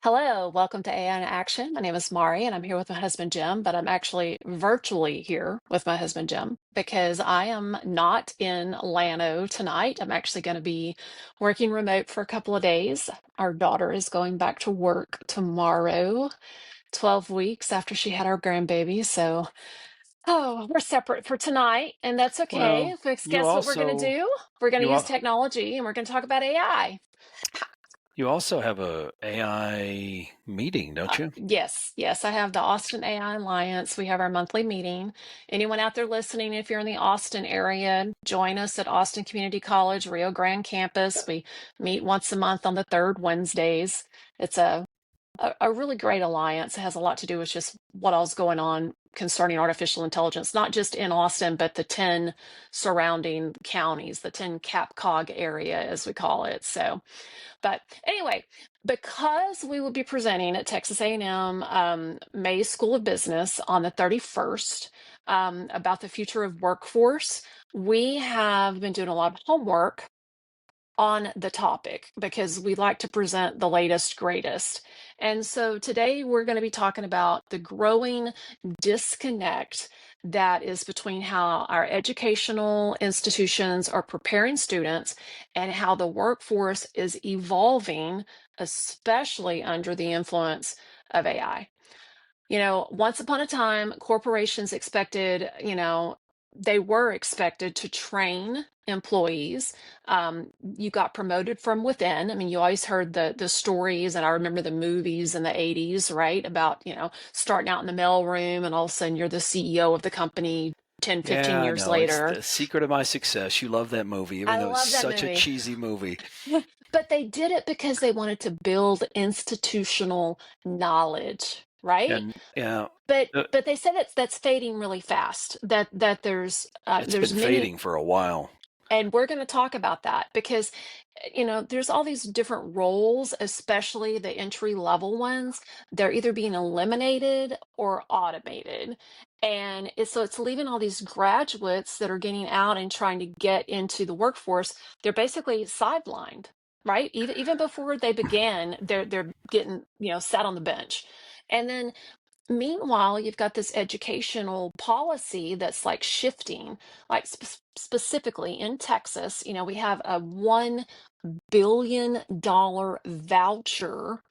Hello, welcome to AI in Action. My name is Maury, and I'm here with my husband Jim, but I'm actually virtually here with my husband Jim because I am not in Lano tonight. I'm actually going to be working remote for a couple of days. Our daughter is going back to work tomorrow, 12 weeks after she had our grandbaby. So, we're separate for tonight, and that's okay. Well, Because you guess what we're going to also do? We're going to you use al- technology and we're going to talk about AI. you also have a AI meeting, don't you? Yes, I have the Austin AI Alliance. We have our monthly meeting. Anyone out there listening, if you're in the Austin area, join us at Austin Community College, Rio Grande campus. We meet once a month on the third Wednesdays. It's a really great alliance. It has a lot to do with just what all's going on concerning artificial intelligence, not just in Austin, but the 10 surrounding counties, the 10 CapCog area, as we call it. So, but anyway, because we will be presenting at Texas A&M May School of Business on the 31st about the future of workforce, we have been doing a lot of homework on the topic because we like to present the latest, greatest. And so today we're going to be talking about the growing disconnect that is between how our educational institutions are preparing students and how the workforce is evolving, especially under the influence of AI. Once upon a time, corporations expected, they were expected to train employees. You got promoted from within. I mean, you always heard the stories, and I remember the movies in the 80s, right? About, starting out in the mailroom and all of a sudden you're the CEO of the company 10, 15 Yeah, years no, it's later. the secret of my success. You love that movie, even I though it's love that such a movie. cheesy movie. But they did it because they wanted to build institutional knowledge, right? And yeah, But uh, but they said that's fading really fast. That it's there's been many, fading for a while. and we're going to talk about that because there's all these different roles, especially the entry level ones. They're either being eliminated or automated, and so it's leaving all these graduates that are getting out and trying to get into the workforce. They're basically sidelined, right? Even before they begin, they're getting sat on the bench, and then meanwhile, you've got this educational policy that's like shifting, like specifically in Texas, we have a $1 billion voucher.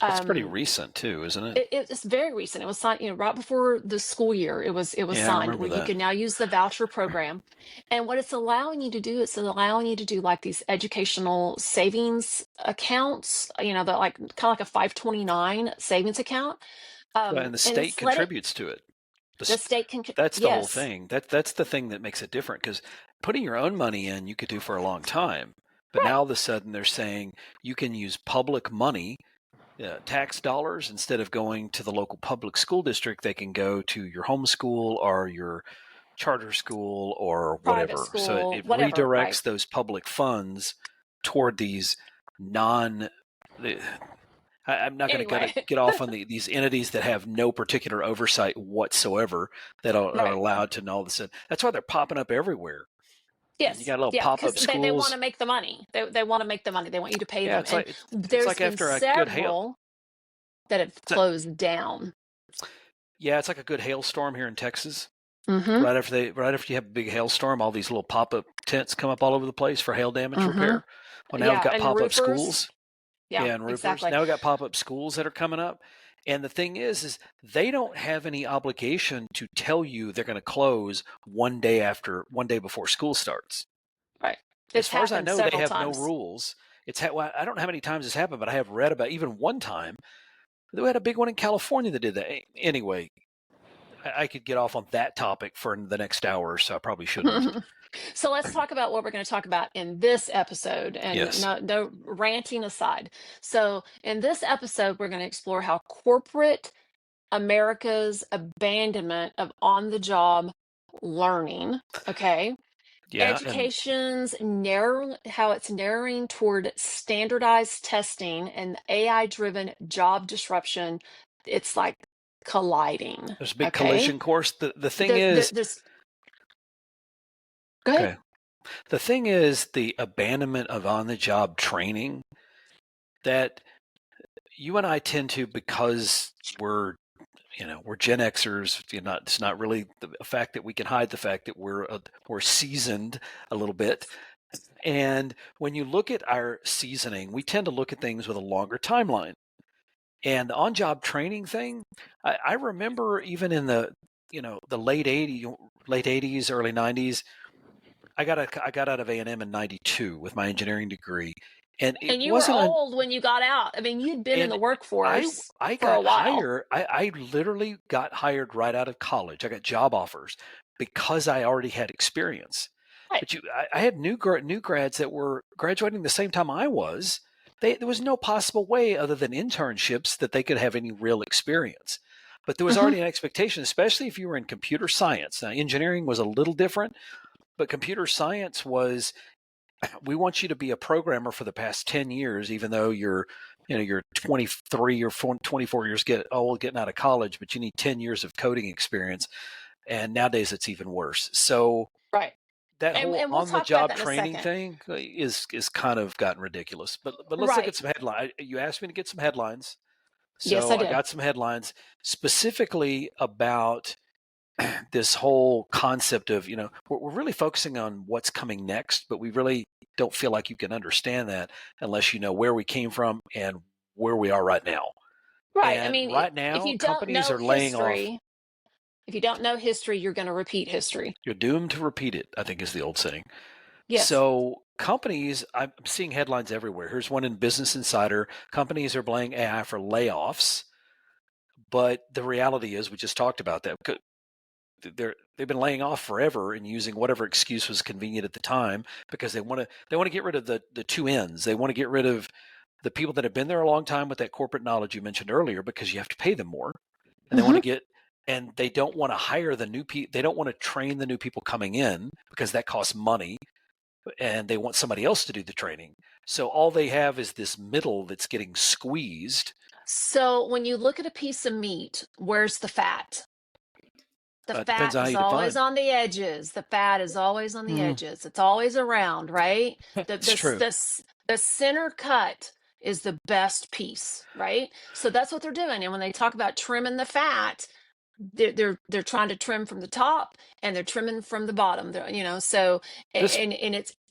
That's pretty Um, recent too, isn't it? it's very recent. It was signed, right before the school year. It was Yeah, I signed remember where you that. can now use the voucher program. And what it's allowing you to do, it's allowing you to do like these educational savings accounts, that like kind of like a 529 savings account. Well, and the And state it's let it contributes to it. the state can, That's the whole yes, thing. That's the thing that makes it different because putting your own money in you could do for a long time, but now right. all of a sudden they're saying you can use public money, tax dollars, instead of going to the local public school district. They can go to your homeschool or your charter school or Private whatever. So it, school, it whatever, right? redirects those public funds toward these non. I'm not going to Anyway, get off on these entities that have no particular oversight whatsoever that are right. allowed to know this. That's why they're popping up everywhere. You Yes, got little yeah, pop because up they want schools. to make the money. They want to make the money. They want you to pay Yeah, them. it's And like it's there's like been after a good hail. several that have closed down. Yeah, it's like a good hailstorm here in Texas. Mm-hmm. Right after you have a big hailstorm, all these little pop up tents come up all over the place for hail damage Mm-hmm. repair. Well, now we've Yeah, got and pop up roofers. schools. Yeah, Yeah, and roofers. exactly. Now we got pop up schools that are coming up. And the thing is they don't have any obligation to tell you they're going to close one day before school starts. Right. As It's far as I happened know, they several have no times. rules. Well, I don't know how many times this happened, but I have read about even one time. They had a big one in California that did that. Anyway, I could get off on that topic for the next hour, so I probably shouldn't. So let's talk about what we're going to talk about in this episode, and Yes. no ranting aside. So in this episode, we're going to explore how corporate America's abandonment of on-the-job learning, okay? Yeah, and Education's narrow, how it's narrowing toward standardized testing and AI-driven job disruption. It's like colliding, there's a big okay? collision course. The thing is, There's, go ahead. okay. The thing is the abandonment of on the job training that you and I tend to, because we're Gen Xers. It's not really the fact that we can hide the fact that we're seasoned a little bit. And when you look at our seasoning, we tend to look at things with a longer timeline. And the on-job training thing, I remember even in the late 80s, early 90s, I got out of A&M in 92 with my engineering degree, and it And you were wasn't a old when you got out. I mean, you'd been in and the I workforce I for a got while. hired. I literally got hired right out of college. I got job offers because I already had experience. Right. But I had new grads that were graduating the same time I was. There was no possible way other than internships that they could have any real experience. But there was Hmm. already an expectation, especially if you were in computer science. Now, engineering was a little different, but computer science was, we want you to be a programmer for the past 10 years, even though you're 23 or 24 years getting out of college, but you need 10 years of coding experience. And nowadays it's even worse. So Right. that whole And we'll on the talk about job that in a training second. thing is kind of gotten ridiculous. But let's look at Right. some headlines. You asked me to get some headlines. Yes, I So I did. got some headlines specifically about this whole concept of, we're really focusing on what's coming next, but we really don't feel like you can understand that unless you know where we came from and where we are right now. Right. I And mean, right if now, you don't companies know are laying off. history, if you don't know history, you're going to repeat history. You're doomed to repeat it, I think is the old saying. Yes. So companies, I'm seeing headlines everywhere. Here's one in Business Insider. Companies are blaming AI for layoffs, but the reality is, we just talked about that. They've been laying off forever and using whatever excuse was convenient at the time, because they want to get rid of the two ends. They want to get rid of the people that have been there a long time with that corporate knowledge you mentioned earlier, because you have to pay them more, and Hmm. they don't want to hire the new people. They don't want to train the new people coming in because that costs money, and they want somebody else to do the training. So all they have is this middle that's getting squeezed. So when you look at a piece of meat, where's the fat? The It depends fat on how is you always define. on the edges. The fat is always on the Mm, edges. It's always around, right? The it's the true. the the center cut is the best piece, right? So that's what they're doing. And when they talk about trimming the fat, they're trying to trim from the top and they're trimming from the bottom. So This, and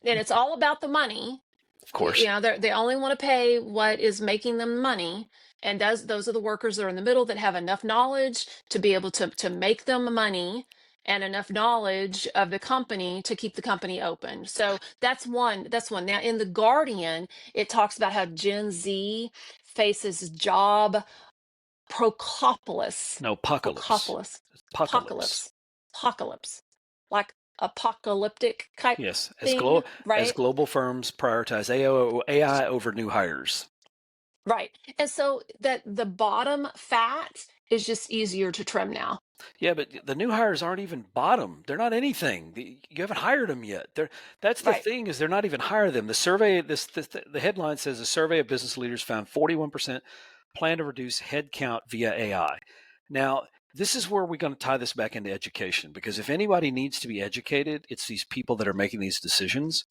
it's all about the money. of course, They only want to pay what is making them money, and those are the workers that are in the middle that have enough knowledge to be able to make them money, and enough knowledge of the company to keep the company open. So that's one. Now in the Guardian, it talks about how Gen Z faces job procopolis, no, apocalypse. procopolis, Apocalypse. apocalypse, apocalypse, like apocalyptic type Yes, thing, as right? global firms prioritize AI over new hires. Right. And so that the bottom fat is just easier to trim now. Yeah, but the new hires aren't even bottom. They're not anything. You haven't hired them yet. That's the Right. thing, is they're not even hiring them. The survey, the headline says a survey of business leaders found 41% plan to reduce headcount via AI. Now, this is where we're going to tie this back into education, because if anybody needs to be educated, it's these people that are making these decisions.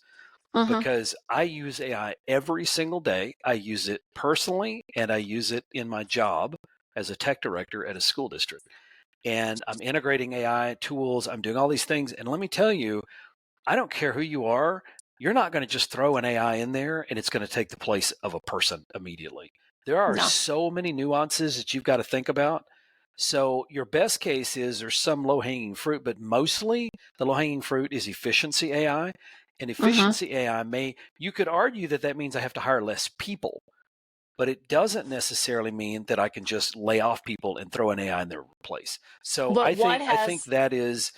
Mm-hmm. Because I use AI every single day. I use it personally and I use it in my job as a tech director at a school district. And I'm integrating AI tools. I'm doing all these things. And let me tell you, I don't care who you are. You're not going to just throw an AI in there and it's going to take the place of a person immediately. There are No. so many nuances that you've got to think about. So your best case is there's some low hanging fruit, but mostly the low hanging fruit is efficiency AI. And Mm-hmm. efficiency AI you could argue that means I have to hire less people, but it doesn't necessarily mean that I can just lay off people and throw an AI in their place. So But what I think has that is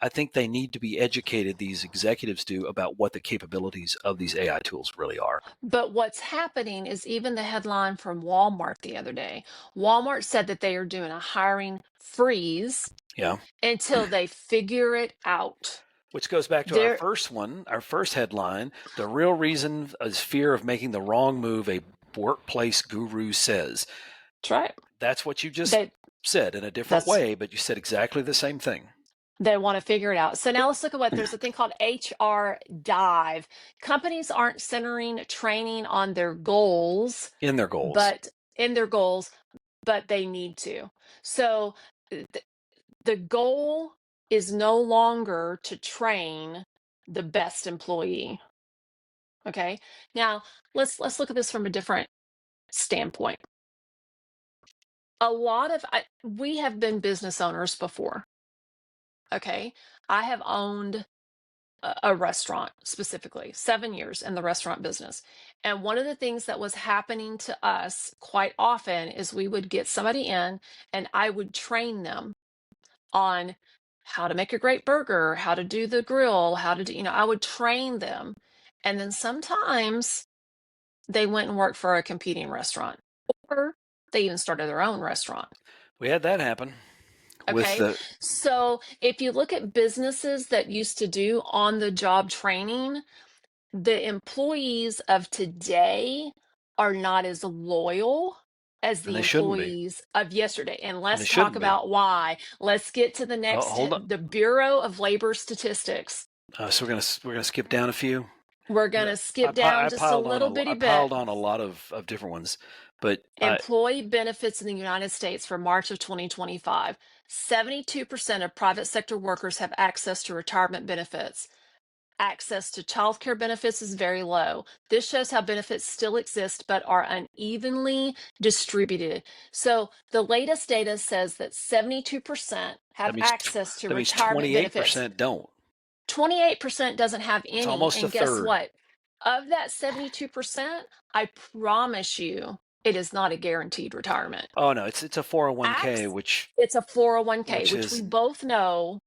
I think they need to be educated, these executives do, about what the capabilities of these AI tools really are. but what's happening is even the headline from Walmart the other day. Walmart said that they are doing a hiring freeze Yeah. until they figure it out. Which goes back to They're our first headline. The real reason is fear of making the wrong move, a workplace guru says. That's right. That's what you just They said in a different that's way, but you said exactly the same thing. They want to figure it out. So now let's look at what there's a thing called HR dive. Companies aren't centering training on their goals, In their goals. but in their goals, but they need to. So the goal is no longer to train the best employee. Okay. Now let's look at this from a different standpoint. A lot of we have been business owners before. Okay. I have owned a restaurant specifically 7 years in the restaurant business. And one of the things that was happening to us quite often is we would get somebody in and I would train them on how to make a great burger, how to do the grill, how to do, I would train them. And then sometimes they went and worked for a competing restaurant or they even started their own restaurant. We had that happen with Okay. the. So if you look at businesses that used to do on the job training, the employees of today are not as loyal as And the they shouldn't be. employees of yesterday. And And they let's talk shouldn't be. about why. Let's get to the next, Hold on. the Bureau of Labor Statistics. So we're gonna skip down a few. We're going to skip down just a little bitty I bit. piled on a lot of different ones, but Employee benefits in the United States for March of 2025. 72% of private sector workers have access to retirement benefits. Access to child care benefits is very low. This shows how benefits still exist but are unevenly distributed. So the latest data says that 72% have access to that means retirement benefits. 28% don't. 28% doesn't have It's any. almost a And guess third. what? Of that 72%, I promise you it is not a guaranteed retirement. Oh no, it's a 401k, It's a 401k, which which we is. both know.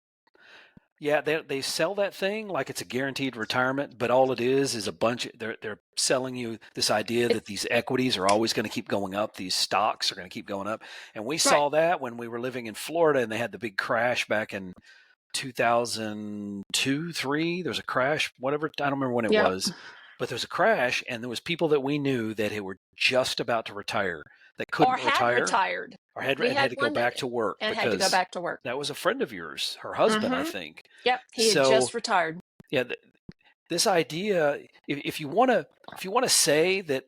Yeah, they sell that thing like it's a guaranteed retirement, but all it is a bunch. They're selling you this idea that It's these equities are always going to keep going up. These stocks are going to keep going up, and we right. saw that when we were living in Florida, and they had the big crash back in 2002, three. There's a crash, whatever. I don't remember when it Yep. was, but there's a crash, and there was people that we knew that were just about to retire that couldn't Or had retire retired. or had We had had to go one that back to work and had to go because back to work. that was a friend of yours, her husband, I Mm-hmm. think. Yep. He had So just retired. yeah, this idea, if you want to say that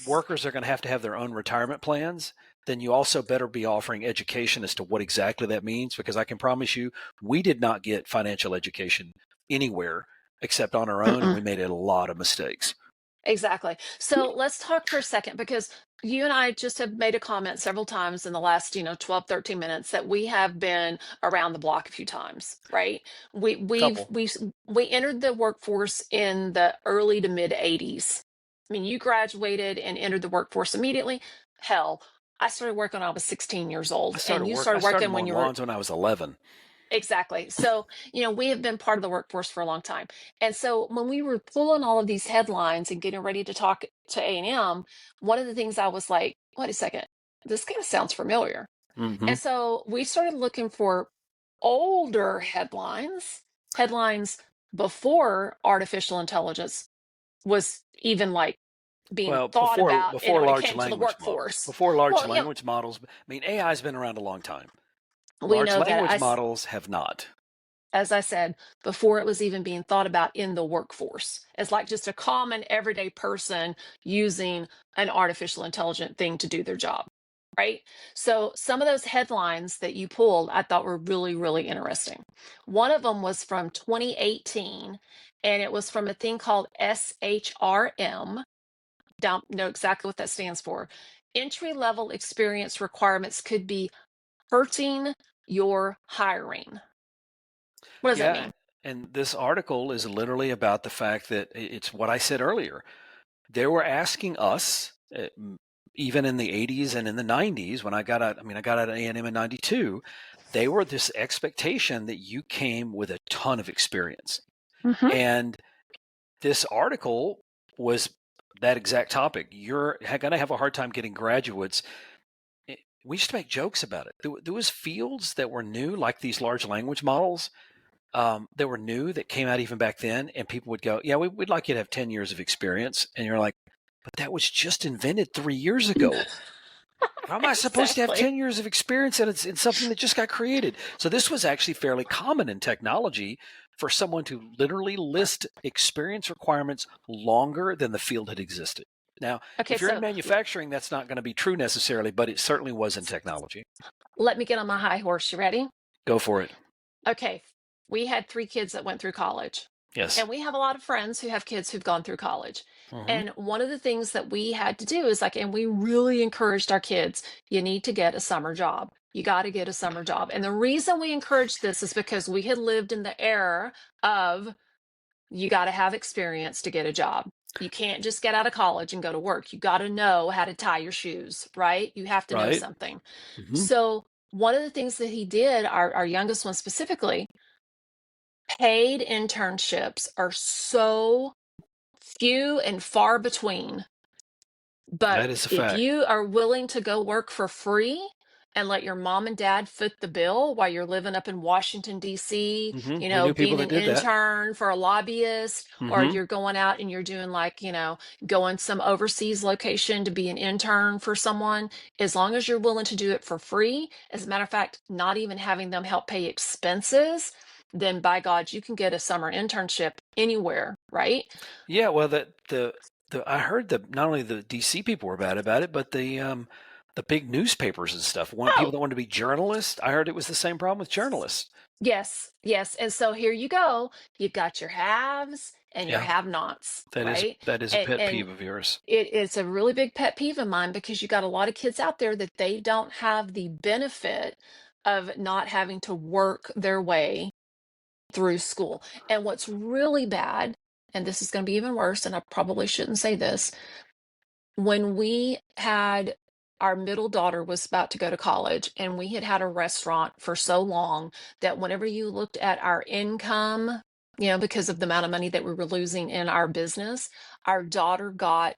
workers are going to have their own retirement plans, then you also better be offering education as to what exactly that means, because I can promise you we did not get financial education anywhere except on our own, and Mm-mm. we made a lot of mistakes. Exactly. So let's talk for a second because you and I just have made a comment several times in the last, 12, 13 minutes that we have been around the block a few times, right? We we've Couple. we we entered the workforce in the early to mid 80s. I mean, you graduated and entered the workforce immediately. Hell, I started working when I was 16 years old and you I started started working when mowing you were lawns when I was 11. exactly. So, we have been part of the workforce for a long time. And so when we were pulling all of these headlines and getting ready to talk to A&M, one of the things I was like, wait a second, this kind of sounds familiar. Mm-hmm. And so we started looking for older headlines before artificial intelligence was even like being Well, thought about, before when it large came to the language models, workforce. before large Well, language models, I mean, AI has been around a long time. we Large know that language models have not. as I said, before it was even being thought about in the workforce. It's like just a common everyday person using an artificial intelligent thing to do their job, right? So some of those headlines that you pulled, I thought were really, really interesting. One of them was from 2018, and it was from a thing called SHRM. Don't know exactly what that stands for. Entry level experience requirements could be hurting your hiring. What does that Yeah, mean? and this article is literally about the fact that it's what I said earlier. They were asking us, even in the 80s and in the 90s, when I got out. I mean, I got out of A&M in '92. They were this expectation that you came with a ton of experience, Mm-hmm. and this article was that exact topic. You're going to have a hard time getting graduates. We used to make jokes about it. There was fields that were new, like these large language models, that were new that came out even back then, and people would go, "Yeah, we'd like you to have 10 years of experience," and you're like, "But that was just invented 3 years ago. How am I supposed to have Exactly. 10 years of experience and it's in something that just got created?" So this was actually fairly common in technology for someone to literally list experience requirements longer than the field had existed. Now, Okay, if you're in so manufacturing, that's not going to be true necessarily, but it certainly was in technology. let me get on my high horse. You ready? Go for it. Okay, we had 3 kids that went through college, Yes. and we have a lot of friends who have kids who've gone through college. Hmm. And one of the things that we had to do is like, and we really encouraged our kids, you need to get a summer job. You got to get a summer job. And the reason we encouraged this is because we had lived in the era of you got to have experience to get a job. You can't just get out of college and go to work. You got to know how to tie your shoes, right? You have to know Right. something. Hmm. So, one of the things that he did, our youngest one specifically, paid internships are so few and far between. But That is a if fact. you are willing to go work for free and let your mom and dad foot the bill while you're living up in Washington, D.C., We knew people being that an did that. intern for a lobbyist, or Hmm. you're going out and you're doing like, going some overseas location to be an intern for someone, as long as you're willing to do it for free, as a matter of fact, not even having them help pay expenses, then by God, you can get a summer internship anywhere, right? Yeah. Well, the I heard that not only the DC people were bad about it, but the big newspapers and stuff want people Oh, that want to be journalists. I heard it was the same problem with journalists. yes, yes. And so here you go. You've got your haves and your Yeah. have-nots, right? That is a pet And peeve of yours. it's a really big pet peeve of mine because you got a lot of kids out there that they don't have the benefit of not having to work their way through school. And what's really bad, and this is going to be even worse, and I probably shouldn't say this, when we had our middle daughter was about to go to college and we had had a restaurant for so long that whenever you looked at our income, because of the amount of money that we were losing in our business, our daughter got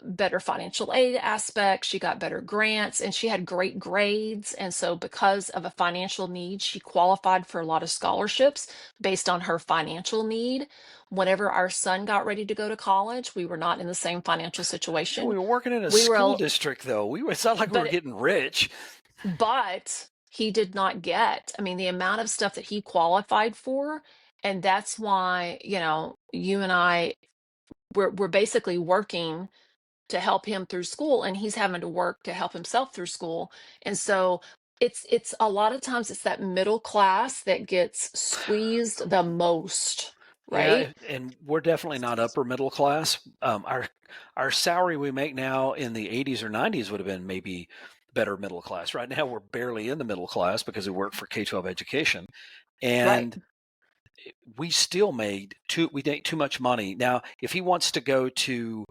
better financial aid aspects. She got better grants and she had great grades. And so, because of a financial need, she qualified for a lot of scholarships based on her financial need. Whenever our son got ready to go to college, we were not in the same financial Yeah, situation. we were working in a We school were, district, though. It's not like we were but, getting rich. but he did not get, I mean, the amount of stuff that he qualified for. And that's why, you and I, we're basically working to help him through school and he's having to work to help himself through school. And so it's a lot of times it's that middle class that gets squeezed the most, right? Yeah, and we're definitely not upper middle class. Our salary we make now in the 80s or 90s would have been maybe better middle class. Right now, we're barely in the middle class because we work for K-12 education, Right. and we still we make too much money. Now, if he wants to go to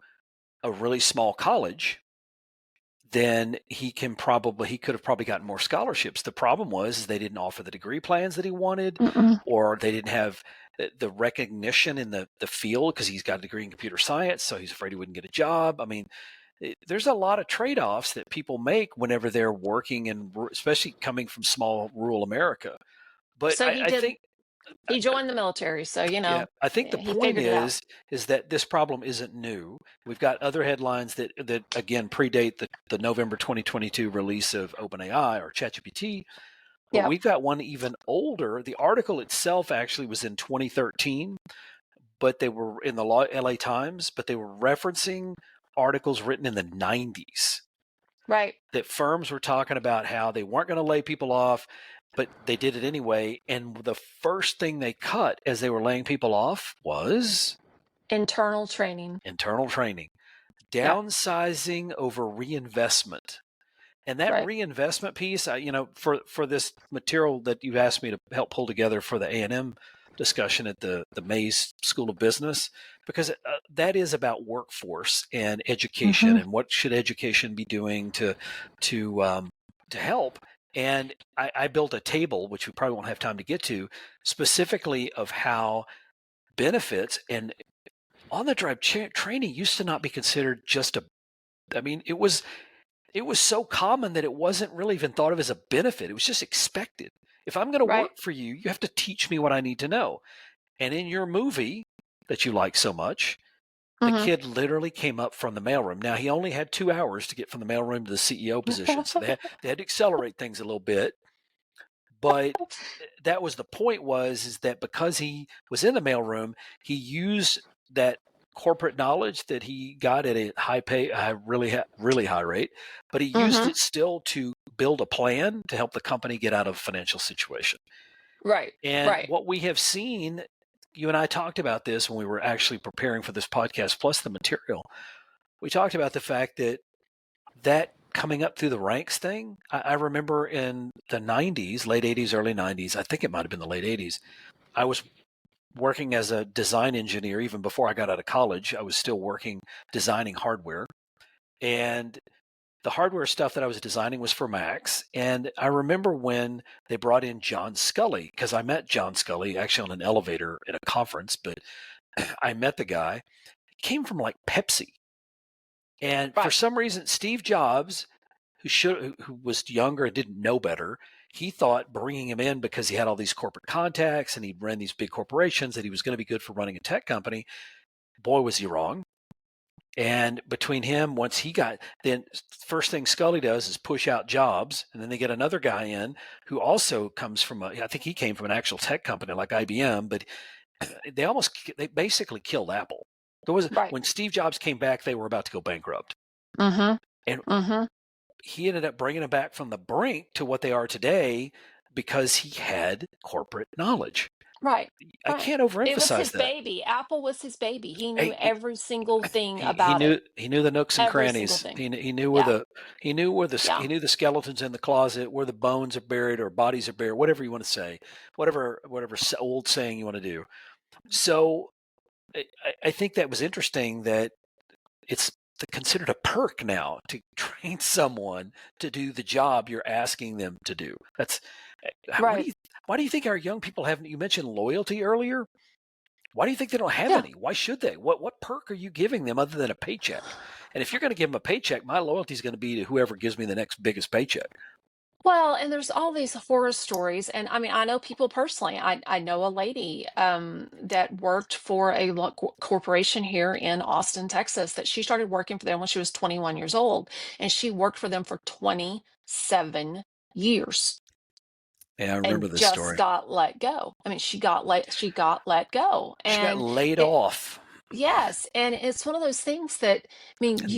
a really small college, then he could have probably gotten more scholarships. The problem was is they didn't offer the degree plans that he wanted, Mm-mm. or they didn't have the recognition in the field because he's got a degree in computer science, so he's afraid he wouldn't get a job. I mean, there's a lot of trade-offs that people make whenever they're working, and especially coming from small rural America. But So I think he joined the military, so yeah, I think the he point figured it out. is that this problem isn't new. We've got other headlines that again predate the November 2022 release of OpenAI or ChatGPT, but Yep. we've got one even older. The article itself actually was in 2013, but they were in the LA Times, but they were referencing articles written in the 90s Right. that firms were talking about how they weren't going to lay people off, but they did it anyway. And the first thing they cut as they were laying people off was Internal training. internal training, Yep. downsizing over reinvestment. And that Right. reinvestment piece, for this material that you've asked me to help pull together for the A&M discussion at the Mays School of Business, because that is about workforce and education Mm-hmm. and what should education be doing to help. And I built a table, which we probably won't have time to get to, specifically of how benefits and on the job training used to not be considered just a. I mean, it was so common that it wasn't really even thought of as a benefit. It was just expected. If I'm going to Right. work for you, you have to teach me what I need to know. And in your movie that you like so much, the Mm-hmm. kid literally came up from the mailroom. Now he only had 2 hours to get from the mailroom to the CEO position, so they had to accelerate things a little bit. But that was the point was is that because he was in the mailroom, he used that corporate knowledge that he got at a really high rate, but he used Mm-hmm. it still to build a plan to help the company get out of a financial situation. Right. And Right. what we have seen, you and I talked about this when we were actually preparing for this podcast, plus the material. We talked about the fact that coming up through the ranks thing, I remember in the 90s, late 80s, early 90s, I think it might have been the late 80s, I was working as a design engineer. Even before I got out of college, I was still working designing hardware. And the hardware stuff that I was designing was for Macs. And I remember when they brought in John Scully, because I met John Scully actually on an elevator at a conference, but I met the guy. He came from like Pepsi. And for Right. some reason, Steve Jobs, who was younger and didn't know better, he thought bringing him in because he had all these corporate contacts and he ran these big corporations that he was going to be good for running a tech company. Boy, was he wrong. And between him, then first thing Scully does is push out Jobs, and then they get another guy in who also comes from I think he came from an actual tech company like IBM, but they basically killed Apple. Right. When Steve Jobs came back, they were about to go bankrupt. Mm-hmm. And Mm-hmm. he ended up bringing them back from the brink to what they are today because he had corporate knowledge. Right. I Right. can't It was overemphasize his that. baby. Apple was his baby. He knew He, every single thing he about it. knew the nooks and Every single crannies. thing. He knew Yeah. he knew Yeah. he knew the skeletons in the closet, where the bones are buried or bodies are buried, whatever you want to say, whatever old saying you want to do. So I think that was interesting that it's considered a perk now to train someone to do the job you're asking them to do. That's Right. why do you think our young people have? You mentioned loyalty earlier. Why do you think they don't have Yeah. any? Why should they? What perk are you giving them other than a paycheck? And if you're going to give them a paycheck, my loyalty is going to be to whoever gives me the next biggest paycheck. Well, and there's all these horror stories, and I mean, I know people personally. I know a lady that worked for a corporation here in Austin, Texas. That she started working for them when she was 21 years old, and she worked for them for 27 years, Yeah, I remember and this just story. got let go. I mean, she got let go, She got and laid it, off. yes, and it's one of those things that, I mean, And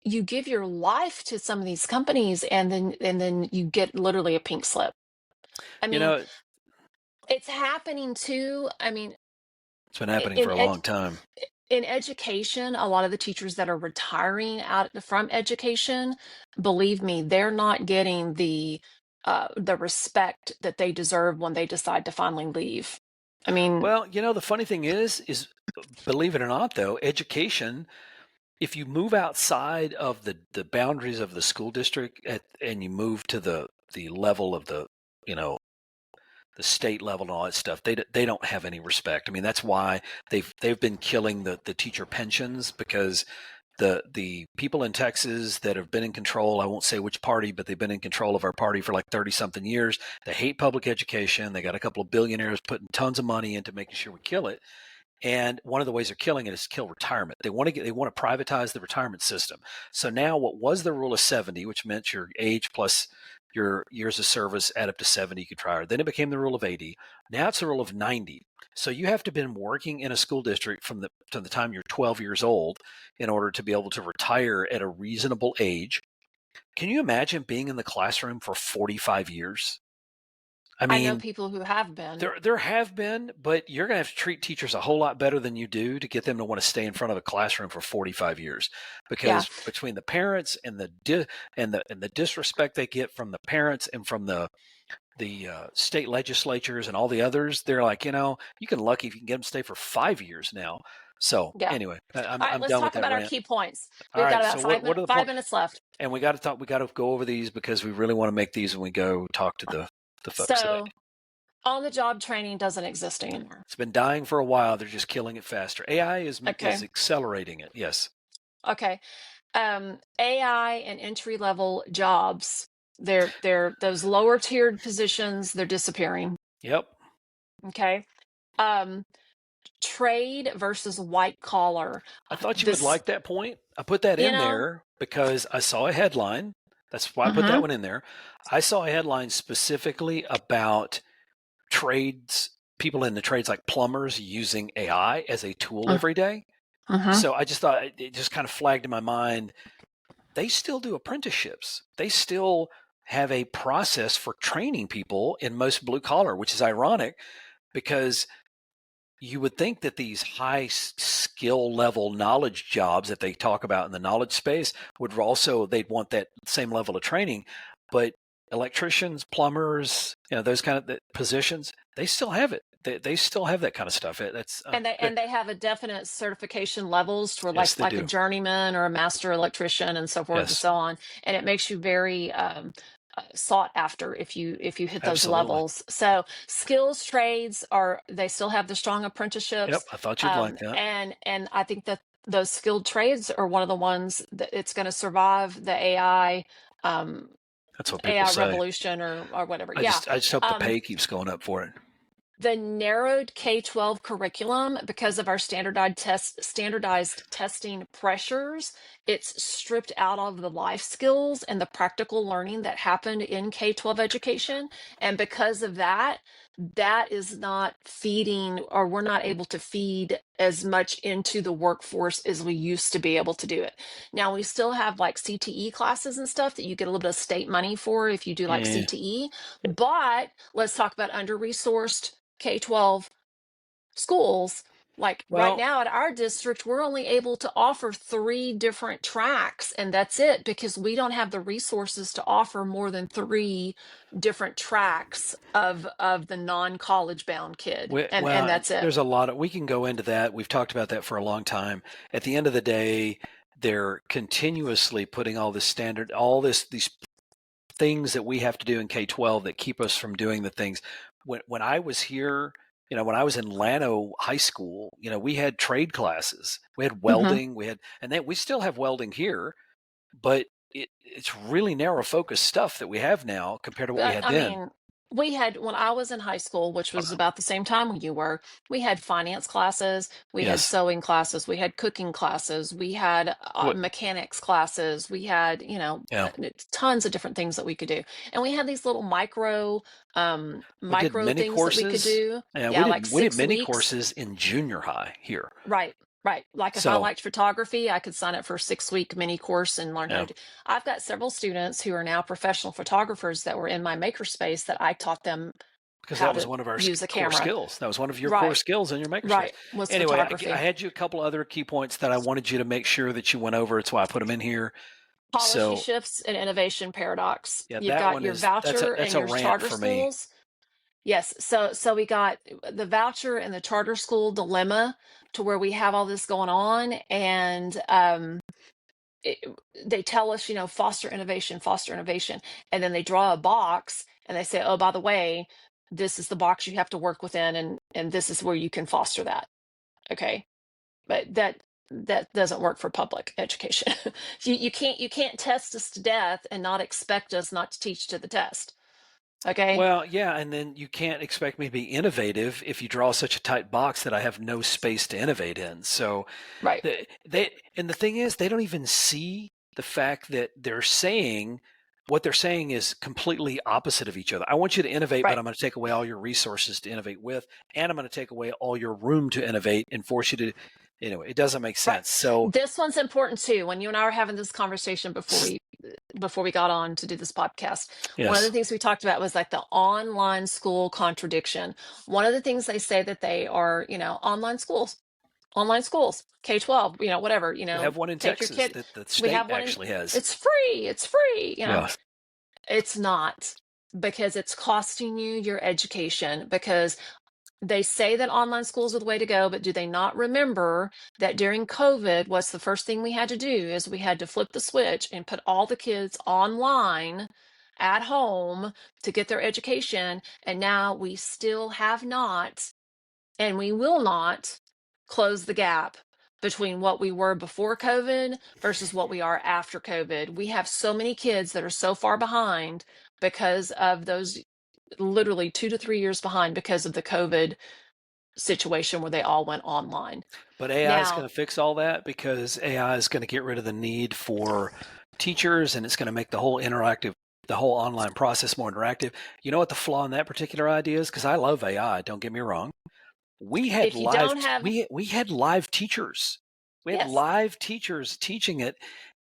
you give your life to some of these companies, and then you get literally a pink slip. I you mean, know, it's happening too. I mean, it's been happening for in a long time. in education, a lot of the teachers that are retiring out from education, believe me, they're not getting the respect that they deserve when they decide to finally leave. I mean, Well, the funny thing is believe it or not, though, education, if you move outside of the boundaries of the school district and you move to the level of you know the state level and all that stuff, they don't have any respect. I mean, that's why they've been killing the teacher pensions, because the people in Texas that have been in control, I won't say which party, but they've been in control of our party for like 30 something years. They hate public education. They got a couple of billionaires putting tons of money into making sure we kill it. And one of the ways they're killing it is to kill retirement. They want to privatize the retirement system. So now what was the rule of 70, which meant your age plus your years of service add up to 70, you could retire. Then it became the rule of 80. Now it's the rule of 90. So you have to have been working in a school district from the time you're 12 years old in order to be able to retire at a reasonable age. Can you imagine being in the classroom for 45 years? I I know mean, people who have been. there have been, but you're going to have to treat teachers a whole lot better than you do to get them to want to stay in front of a classroom for 45 years, Yeah. because between the parents and the disrespect they get from the parents and from the state legislatures and all the others, they're like, you can lucky if you can get them to stay for 5 years now. So Yeah. anyway, All right, I'm let's done with talk that about our rant. key points. All We've got right. about So what are the five points? minutes left. And we got to talk. We got to go over these because we really want to make these when we go talk to the folks today. So, on the job training doesn't exist anymore. It's been dying for a while. They're just killing it faster. AI is Okay. accelerating it. Yes. Okay. AI and entry level jobs, they're those lower tiered positions, they're disappearing. Yep. Okay. Um, Trade versus white collar. I thought you would This, like that point. I put that you in know, there because I saw a headline. That's why I put that hmm one in there. I saw a headline specifically about trades, people in the trades like plumbers using AI as a tool every day. Mm-hmm. So I just thought it just kind of flagged in my mind. They still do apprenticeships. They still have a process for training people in most blue collar, which is ironic because you would think that these high skill level knowledge jobs that they talk about in the knowledge space would also, they'd want that same level of training. But electricians, plumbers, those kind of positions, they still have it. They still have that kind of stuff. That's And they have a definite certification levels for yes, they like a do. journeyman or a master electrician and so forth and Yes, so on. And it makes you very sought after if you hit those absolutely. levels. So skills trades are they still have the strong Yep, apprenticeships, I thought you'd like that. and I think that those skilled trades are one of the ones that it's going to survive the um, That's what people AI say. revolution or whatever. I Yeah. just I just hope the Um, pay keeps going up for it. the narrowed K-12 curriculum, because of our standardized testing pressures, it's stripped out of the life skills and the practical learning that happened in K-12 education. And because of that, that is not feeding, or we're not able to feed as much into the workforce as we used to be able to do it. Now, we still have like CTE classes and stuff that you get a little bit of state money for if you do like Yeah. CTE, but let's talk about under-resourced K-12 schools. Like right Well, now at our district, we're only able to offer 3 different tracks, and that's it because we don't have the resources to offer more than 3 different tracks of the non-college bound kid. And well, that's it. there's a lot of, we can go into that. We've talked about that for a long time. At the end of the day, they're continuously putting all these things that we have to do in K-12 that keep us from doing the things. When I was here, when I was in Llano High School, we had trade classes, we had Mhm. welding, and then we still have welding here, but it's really narrow focused stuff that we have now compared to what we had I then. mean, we had when I was in high school, which was about the same time when you were, we had finance classes, we had Yes. sewing classes, we had cooking classes, we had What? mechanics classes, we had, Yeah. tons of different things that we could do. And we had these little We did micro mini things that we could courses. do. Yeah, Yeah, like we did six mini weeks. courses in junior high here. Right, right. Like if I So liked photography, I could sign up for a 6-week mini course and learn how to yeah, do. I've got several students who are now professional photographers that were in my makerspace that I taught them because how that was to one of our use a core camera. skills. That was one of your core Right, skills in your makerspace. right, was Anyway, I photography. had you a couple other key points that I wanted you to make sure that you went over. It's why I put them in here. Policy So shifts and innovation paradox. yeah, You've that got one your is voucher that's and a your rant charter for me schools. Yes, so we got the voucher and the charter school dilemma to where we have all this going on, and it, they tell us, foster innovation, and then they draw a box and they say, oh, by the way, this is the box you have to work within, and this is where you can foster that. Okay, but that doesn't work for public education. You can't test us to death and not expect us not to teach to the test. Okay, Well, yeah, and then you can't expect me to be innovative if you draw such a tight box that I have no space to innovate in. So right, and the thing is, they don't even see the fact that what they're saying is completely opposite of each other. I want you to innovate, but right. I'm going to take away all your resources to innovate with, and I'm going to take away all your room to innovate and force you to. Anyway, it doesn't make Right. sense. So This one's important too. When you and I were having this conversation before we got on to do this podcast, one of the yes, things we talked about was like the online school contradiction. One of the things they say that they are, online schools, K-12, whatever, we have one in take your Texas kid. that the We state have one in, actually has. it's free. Yes. It's not, because it's costing you your education, because they say that online schools are the way to go, but do they not remember that during COVID, what's the first thing we had to do is we had to flip the switch and put all the kids online at home to get their education. And now we still have not, and we will not close the gap between what we were before COVID versus what we are after COVID. We have so many kids that are so far behind because of those, literally 2 to 3 years behind because of the COVID situation where they all went online. But AI is going Now, to fix all that because AI is going to get rid of the need for teachers and it's going to make the whole online process more interactive. You know what the flaw in that particular idea is? Because I love AI, don't get me wrong. We had if you live don't have, we had live teachers We had Yes. live teachers teaching it.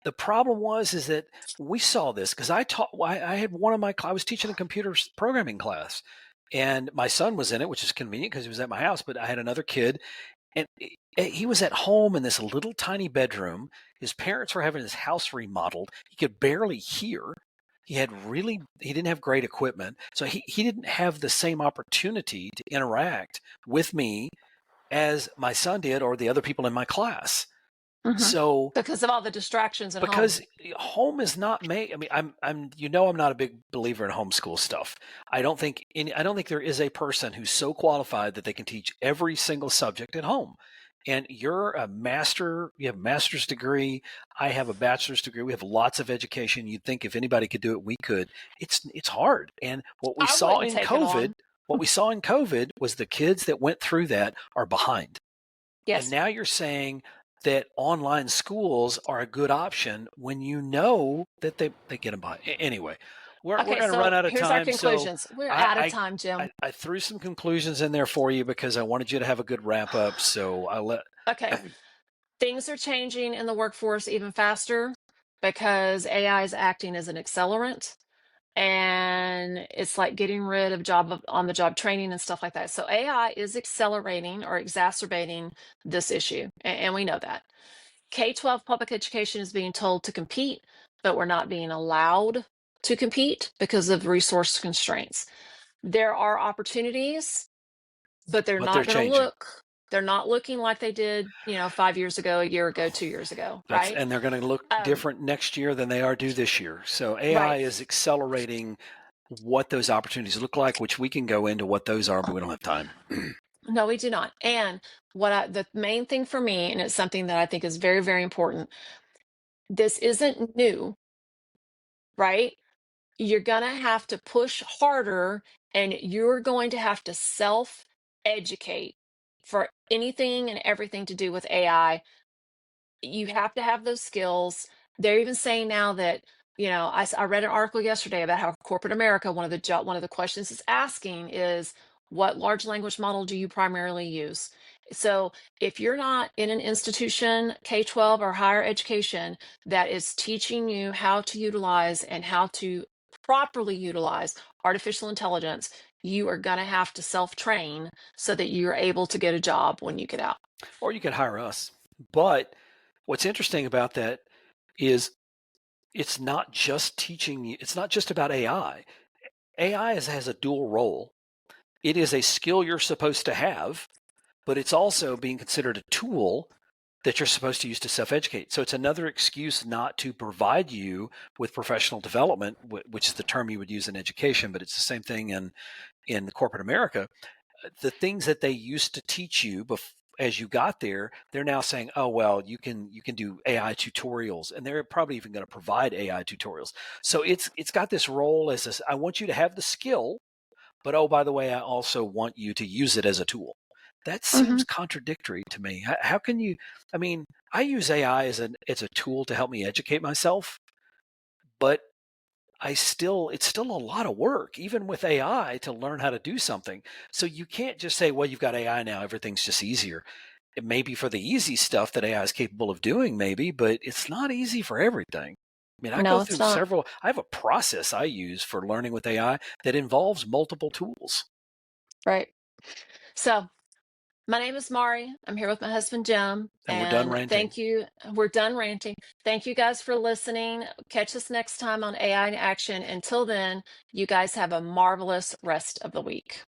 The problem is that we saw this because I had one of my, I was teaching a computer programming class, and my son was in it, which is convenient because he was at my house, but I had another kid, and he was at home in this little tiny bedroom. His parents were having his house remodeled. He could barely hear. He didn't have great equipment. So he didn't have the same opportunity to interact with me as my son did or the other people in my class. Hmm. So Because of all the distractions at home. because home is not made. I mean, I'm not a big believer in homeschool stuff. I don't think there is a person who's so qualified that they can teach every single subject at home. And you're a master, you have a master's degree. I have a bachelor's degree. We have lots of education. You'd think if anybody could do it, we could. It's hard. And I wouldn't take it on. what we saw in COVID was the kids that went through that are behind. And Yes. now you're saying that online schools are a good option when you know that they get them by. Anyway, we're Okay, going to run so out of here's our time. So conclusions. We're out of I, time, Jim. I threw some conclusions in there for you because I wanted you to have a good wrap up. So I let. Okay. Things are changing in the workforce even faster because AI is acting as an accelerant, and it's like getting rid of on the job training and stuff like that. So AI is accelerating or exacerbating this issue, and we know that. K-12 public education is being told to compete, but we're not being allowed to compete because of resource constraints. There are opportunities, but they're But they're not going to changing. look, they're not looking like they did, 5 years ago, a year ago, 2 years ago, right? And they're going to look Um, different next year than they are do this year. So AI right. is accelerating what those opportunities look like, which we can go into what those are, but we don't have time. No, we do not. And the main thing for me, and it's something that I think is very, very important, this isn't new, right? You're going to have to push harder, and you're going to have to self educate for anything and everything to do with AI. You have to have those skills. They're even saying now that, I read an article yesterday about how corporate America, one of the questions it's asking is, what large language model do you primarily use? So if you're not in an institution, K-12 or higher education, that is teaching you how to utilize and how to properly utilize artificial intelligence, you are going to have to self-train so that you're able to get a job when you get out. Or you could hire us. But what's interesting about that is it's not just teaching you, it's not just about AI. AI has a dual role. It is a skill you're supposed to have, but it's also being considered a tool that you're supposed to use to self-educate. So it's another excuse not to provide you with professional development, which is the term you would use in education, but it's the same thing in corporate America. The things that they used to teach you as you got there, they're now saying, oh, well, you can do AI tutorials, and they're probably even going to provide AI tutorials. So it's got this role as this, I want you to have the skill, but oh, by the way, I also want you to use it as a tool. That Hmm. seems contradictory to me. How can you? I mean, I use AI as a tool to help me educate myself, but it's still a lot of work, even with AI, to learn how to do something. So you can't just say, well, you've got AI now, everything's just easier. It may be for the easy stuff that AI is capable of doing, maybe, but it's not easy for everything. I mean, No, it's not. I have a process I use for learning with AI that involves multiple tools. Right. So, my name is Mari. I'm here with my husband, Jim. And we're done And ranting. thank you. We're done ranting. Thank you guys for listening. Catch us next time on AI in Action. Until then, you guys have a marvelous rest of the week.